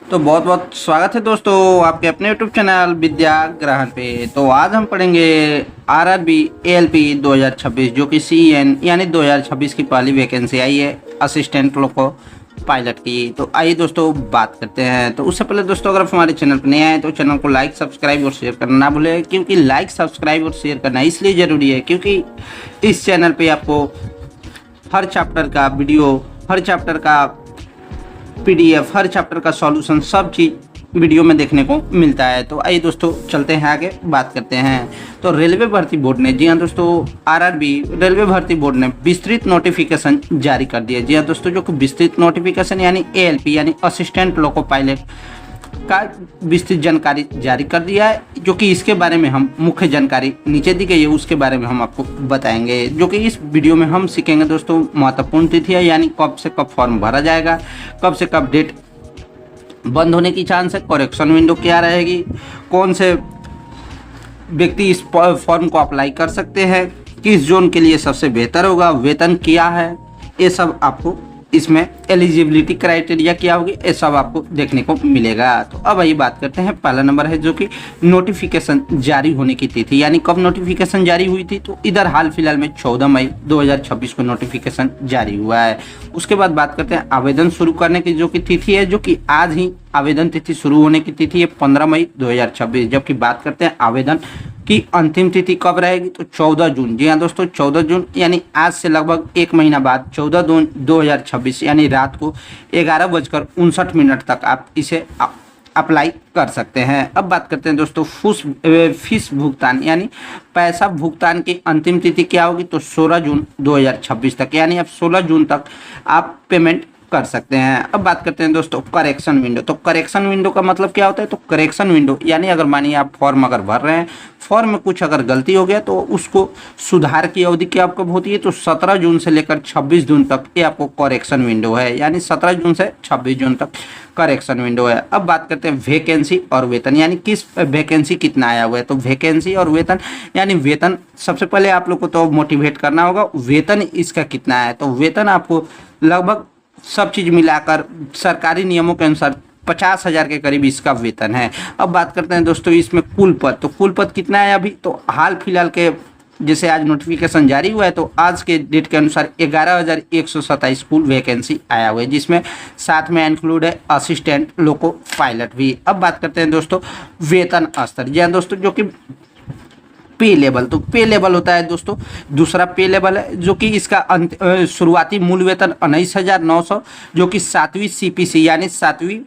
तो बहुत बहुत स्वागत है दोस्तों आपके अपने यूट्यूब चैनल विद्या ग्रहण पे। तो आज हम पढ़ेंगे आरआरबी एएलपी 2026 जो कि सीएन यानी 2026 की पहली वैकेंसी आई है असिस्टेंट लोको पायलट की। तो आइए दोस्तों बात करते हैं। तो उससे पहले दोस्तों अगर आप हमारे चैनल पर नए आए तो चैनल को लाइक सब्सक्राइब और शेयर करना ना भूलें, क्योंकि लाइक सब्सक्राइब और शेयर करना इसलिए ज़रूरी है क्योंकि इस चैनल पर आपको हर चैप्टर का वीडियो, हर चैप्टर का पीडीएफ, हर चैप्टर का सॉल्यूशन सब चीज़ वीडियो में देखने को मिलता है। तो आइए दोस्तों चलते हैं आगे बात करते हैं। तो रेलवे भर्ती बोर्ड ने, जी हाँ दोस्तों, आरआरबी रेलवे भर्ती बोर्ड ने विस्तृत नोटिफिकेशन जारी कर दिया। जी हाँ दोस्तों, जो कि विस्तृत नोटिफिकेशन यानी एएलपी यानी असिस्टेंट लोको पायलट का विस्तृत जानकारी जारी कर दिया है, जो कि इसके बारे में हम मुख्य जानकारी नीचे दी गई है उसके बारे में हम आपको बताएंगे। जो कि इस वीडियो में हम सीखेंगे दोस्तों महत्वपूर्ण तिथियां, यानी कब से कब फॉर्म भरा जाएगा, कब से कब डेट बंद होने की चांस है, करेक्शन विंडो क्या रहेगी, कौन से व्यक्ति इस फॉर्म को अप्लाई कर सकते हैं, किस जोन के लिए सबसे बेहतर होगा, वेतन क्या है, ये सब आपको इसमें एलिजिबिलिटी क्राइटेरिया क्या होगी, ये सब आपको देखने को मिलेगा। तो अब आइए बात करते हैं। पहला नंबर है जो कि नोटिफिकेशन जारी होने की तिथि, यानी कब नोटिफिकेशन जारी हुई थी। तो इधर हाल फिलहाल में 14 मई 2026 को नोटिफिकेशन जारी हुआ है। उसके बाद बात करते हैं आवेदन शुरू करने की जो कि तिथि है, जो कि आज ही आवेदन तिथि शुरू होने की तिथि है 15 मई 2026। जबकि बात करते हैं आवेदन की अंतिम तिथि कब रहेगी, तो 14 जून। जी हाँ दोस्तों, 14 जून यानी आज से लगभग एक महीना बाद 14 जून 2026 यानी रात को 11:59 तक आप इसे अप्लाई कर सकते हैं। अब बात करते हैं दोस्तों फीस भुगतान यानी पैसा भुगतान की अंतिम तिथि क्या होगी, तो 16 जून 2026 तक, यानी अब 16 जून तक आप पेमेंट कर सकते हैं। अब बात करते हैं दोस्तों करेक्शन विंडो। तो करेक्शन विंडो का मतलब क्या होता है, तो करेक्शन विंडो यानी अगर मानिए आप फॉर्म अगर भर रहे हैं, फॉर्म में कुछ अगर गलती हो गया तो उसको सुधार की अवधि क्या आपको होती है, तो 17 जून से लेकर 26 जून तक ये आपको करेक्शन विंडो है, यानी 17 जून से 26 जून तक करेक्शन विंडो है। अब बात करते हैं वैकेंसी और वेतन, यानी किस वैकेंसी कितना आया हुआ है। तो वैकेंसी और वेतन, यानी वेतन सबसे पहले आप लोग को तो मोटिवेट करना होगा, वेतन इसका कितना है। तो वेतन आपको लगभग सब चीज़ मिलाकर सरकारी नियमों के अनुसार 50,000 के करीब इसका वेतन है। अब बात करते हैं दोस्तों इसमें कुल पद। तो कुल पद कितना है अभी, तो हाल फिलहाल के जैसे आज नोटिफिकेशन जारी हुआ है तो आज के डेट के अनुसार 11,127 कुल वैकेंसी आया हुआ है, जिसमें साथ में इंक्लूड है असिस्टेंट लोको पायलट भी। अब बात करते हैं दोस्तों वेतन स्तर। जी हाँ दोस्तों, जो कि पे लेवल, तो पे लेवल होता है दोस्तों दूसरा पे लेवल है, जो कि इसका शुरुआती मूल वेतन 19,900 जो कि 7वीं सीपीसी यानी 7वीं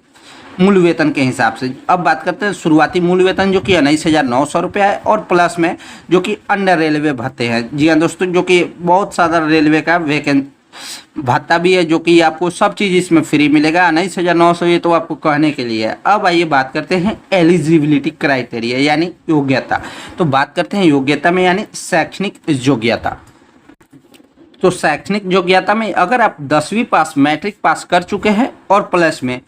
मूल वेतन के हिसाब से। अब बात करते हैं शुरुआती मूल वेतन जो कि 19,900 रुपया है, और प्लस में जो कि अन्य रेलवे भत्ते हैं। जी हाँ दोस्तों, जो कि बहुत सारा रेलवे का भत्ता भी है, जो कि आपको सब चीज़ इसमें फ्री मिलेगा। 19,900 ये तो आपको कहने के लिए है। अब आइए बात करते हैं एलिजिबिलिटी क्राइटेरिया यानी योग्यता। तो बात करते हैं योग्यता में, यानी शैक्षणिक योग्यता। तो शैक्षणिक योग्यता में अगर आप 10वीं पास मैट्रिक पास कर चुके हैं और प्लस में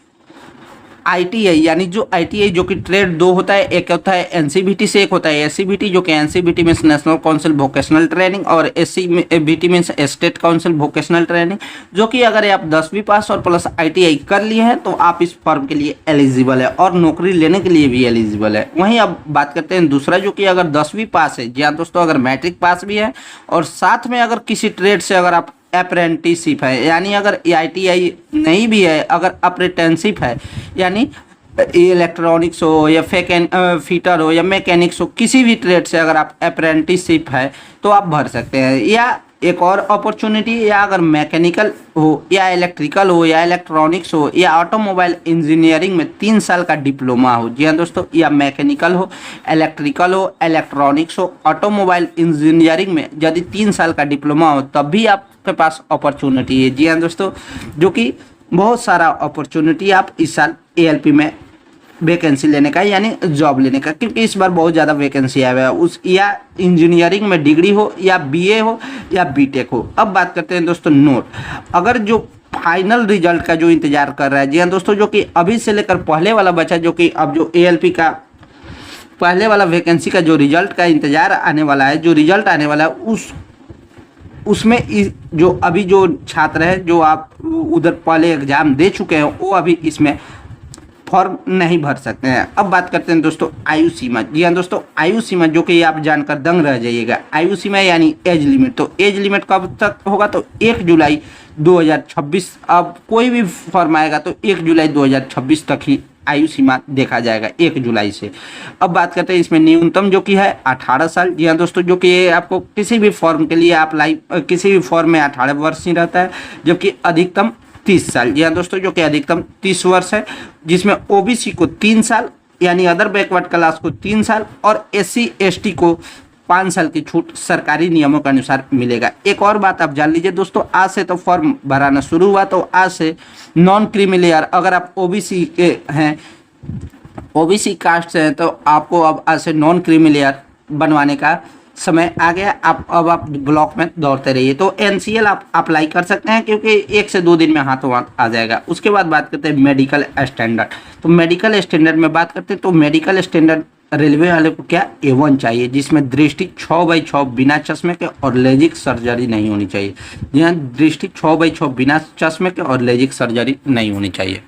आईटीआई, यानी जो आईटीआई जो कि ट्रेड 2 होता है, एक होता है एनसीबीटी से एक होता है एससीबीटी, जो कि NCBT means national council vocational training और SCBT means state council vocational training. जो कि अगर आप 10वीं पास और प्लस आईटीआई कर लिए हैं तो आप इस फॉर्म के लिए एलिजिबल है और नौकरी लेने के लिए भी एलिजिबल है। वहीं अब बात करते हैं दूसरा, जो कि अगर 10वीं पास है, जी हाँ दोस्तों, अगर मैट्रिक पास भी है और साथ में अगर किसी ट्रेड से अगर आप अप्रेंटिसशिप है, यानी अगर आईटीआई नहीं भी है, अगर अप्रेंटिसशिप है, यानी इलेक्ट्रॉनिक्स हो या फिटर हो या मैकेनिक्स हो, किसी भी ट्रेड से अगर आप अप्रेंटिसशिप है तो आप भर सकते हैं। या एक और अपॉर्चुनिटी, या अगर मैकेनिकल हो या इलेक्ट्रिकल हो या इलेक्ट्रॉनिक्स हो या ऑटोमोबाइल इंजीनियरिंग में 3 साल का डिप्लोमा हो। जी हाँ दोस्तों, या मैकेनिकल हो, इलेक्ट्रिकल हो, इलेक्ट्रॉनिक्स हो, ऑटोमोबाइल इंजीनियरिंग में यदि 3 साल का डिप्लोमा हो तब भी आपके पास अपॉर्चुनिटी है। जी हाँ दोस्तों, जो कि बहुत सारा अपॉर्चुनिटी आप इस साल एएलपी में वैकेंसी लेने का, यानी जॉब लेने का, क्योंकि इस बार बहुत ज़्यादा वैकेंसी आया हुआ है उस, या इंजीनियरिंग में डिग्री हो या बीए हो या बीटेक हो। अब बात करते हैं दोस्तों नोट। अगर जो फाइनल रिजल्ट का जो इंतजार कर रहा है, जी हाँ दोस्तों, जो कि अभी से लेकर पहले वाला बचा, जो कि अब जो एएलपी का पहले वाला वैकेंसी का जो रिजल्ट का इंतजार आने वाला है, जो रिजल्ट आने वाला है उसमें जो अभी जो छात्र हैं जो आप उधर पहले एग्जाम दे चुके हैं वो अभी इसमें फॉर्म नहीं भर सकते हैं। अब बात करते हैं दोस्तों आयु सीमा। जी हाँ दोस्तों, आयु सीमा जो कि आप जानकर दंग रह जाइएगा। आयु सीमा यानी एज लिमिट, तो एज लिमिट कब तक होगा, तो 1 जुलाई 2026। अब कोई भी फॉर्म आएगा तो 1 जुलाई 2026 तक ही आयु सीमा देखा जाएगा, 1 जुलाई से। अब बात करते हैं इसमें न्यूनतम जो कि है 18 साल। जी हाँ दोस्तों, जो कि आपको किसी भी फॉर्म के लिए आप किसी भी फॉर्म में 18 वर्ष ही रहता है, जबकि अधिकतम 30 साल। जी हाँ दोस्तों, जो कि अधिकतम 30 वर्ष है, जिसमें ओबीसी को 3 साल यानी अदर बैकवर्ड क्लास को 3 साल और एससी एसटी को 5 साल की छूट सरकारी नियमों के अनुसार मिलेगा। एक और बात आप जान लीजिए दोस्तों, आज से तो फॉर्म भराना शुरू हुआ, तो आज से नॉन क्रीमी लेयर अगर आप ओबीसी के हैं, ओबीसी कास्ट से हैं, तो आपको अब आज से नॉन क्रीमी लेयर बनवाने का समय आ गया। आप ब्लॉक में दौड़ते रहिए। तो एनसीएल आप अप्लाई कर सकते हैं, क्योंकि 1 से 2 दिन में हाथों हाथ आ जाएगा। उसके बाद बात करते हैं मेडिकल स्टैंडर्ड। तो मेडिकल स्टैंडर्ड में बात करते हैं, तो मेडिकल स्टैंडर्ड रेलवे वाले को क्या A1 चाहिए, जिसमें दृष्टि 6/6 बिना चश्मे के और लेजिक सर्जरी नहीं होनी चाहिए। जी हाँ, दृष्टि 6/6 बिना चश्मे के और लेजिक सर्जरी नहीं होनी चाहिए।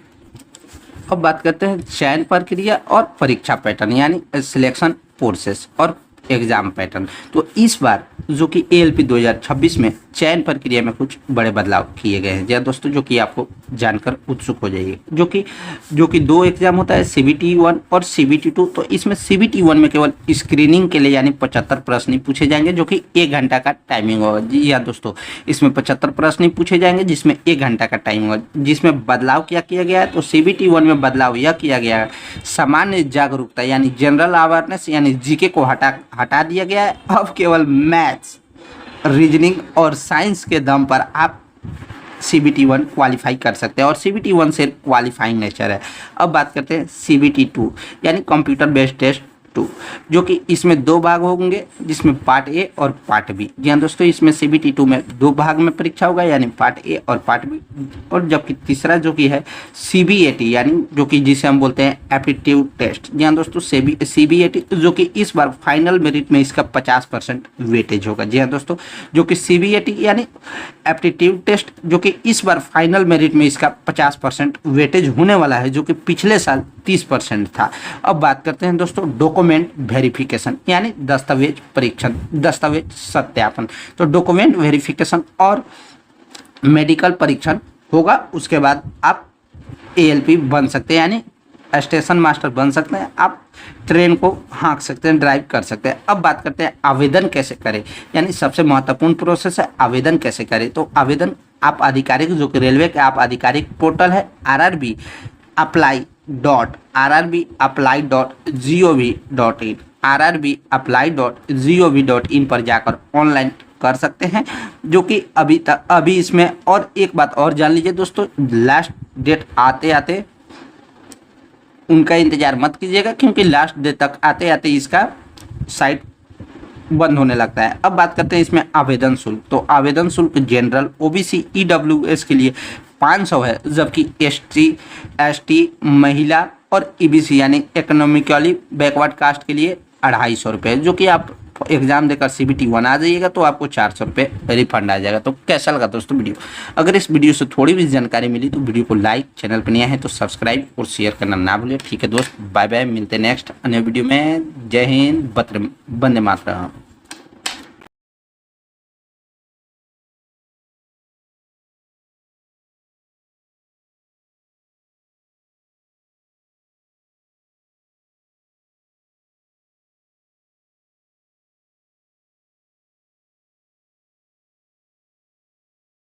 अब बात करते हैं चयन प्रक्रिया और परीक्षा पैटर्न, यानी सिलेक्शन प्रोसेस और एग्जाम पैटर्न। तो इस बार जो कि ALP 2026 में चयन प्रक्रिया में कुछ बड़े बदलाव किए गए हैं। जी दोस्तों, जो कि आपको जानकर उत्सुक हो जाइए। जो कि 2 एग्जाम होता है, CBT 1 और CBT 2। तो इसमें CBT 1 में केवल स्क्रीनिंग के लिए यानी 75 प्रश्न ही पूछे जाएंगे, जो कि 1 घंटा का टाइमिंग होगा। जी हाँ दोस्तों, इसमें 75 प्रश्न ही पूछे जाएंगे, जिसमें 1 घंटा का टाइम होगा। जिसमें बदलाव क्या किया गया है, तो CBT 1 में बदलाव यह किया गया है, सामान्य जागरूकता यानी जनरल अवेयरनेस यानी जीके को हटा दिया गया है। अब केवल मैथ्स, रीजनिंग और साइंस के दम पर आप CBT 1 क्वालिफाई कर सकते हैं, और CBT 1 से क्वालिफाइंग नेचर है। अब बात करते हैं CBT 2 यानी कंप्यूटर बेस्ड टेस्ट 2, जो कि इसमें 2 भाग होंगे, जिसमें पार्ट ए और पार्ट बी। जी हाँ दोस्तों, इसमें CBT 2 में 2 भाग में परीक्षा होगा, यानी पार्ट ए और पार्ट बी। और जबकि तीसरा जो कि है CBAT, यानी जो कि जिसे हम बोलते हैं एप्टीट्यूड टेस्ट। जी हाँ दोस्तों, CBAT जो कि इस बार फाइनल मेरिट में इसका 50% वेटेज होगा। जी हाँ दोस्तों, जो कि CBAT यानी एप्टीट्यूड टेस्ट, जो कि इस बार फाइनल मेरिट में इसका 50% वेटेज होने वाला है, जो कि पिछले साल 30% था। अब बात करते हैं दोस्तों डॉक्यूमेंट वेरिफिकेशन यानी दस्तावेज परीक्षण, दस्तावेज सत्यापन। तो डॉक्यूमेंट वेरिफिकेशन और मेडिकल परीक्षण होगा, उसके बाद आप ALP बन सकते हैं, यानी स्टेशन मास्टर बन सकते हैं। आप ट्रेन को हाँक सकते हैं, ड्राइव कर सकते हैं। अब बात करते हैं आवेदन कैसे करें, यानी सबसे महत्वपूर्ण प्रोसेस है आवेदन कैसे करें। तो आवेदन आप आधिकारिक, जो कि रेलवे का आप आधिकारिक पोर्टल है rrbapply.gov.in पर जाकर ऑनलाइन कर सकते हैं, जो कि अभी इसमें और एक बात और जान लीजिए दोस्तों, लास्ट डेट आते आते उनका इंतजार मत कीजिएगा, क्योंकि लास्ट डेट तक आते आते इसका साइट बंद होने लगता है। अब बात करते हैं इसमें आवेदन शुल्क। तो आवेदन शुल्क जनरल, OBC, EWS के लिए 500 है, जबकि ST, ST, महिला और EBC यानी इकोनॉमिकली बैकवर्ड कास्ट के लिए 250 रुपये। जो कि आप एग्जाम देकर CBT 1 आ जाइएगा तो आपको 400 रुपये रिफंड आ जाएगा। तो कैसा लगा दोस्तों वीडियो? अगर इस वीडियो से थोड़ी भी जानकारी मिली तो वीडियो को लाइक, चैनल पर नया है तो सब्सक्राइब और शेयर करना ना भूलिए। ठीक है दोस्त, बाय बाय, मिलते हैं नेक्स्ट अन्य वीडियो में। जय हिंद, वंदे मातरम।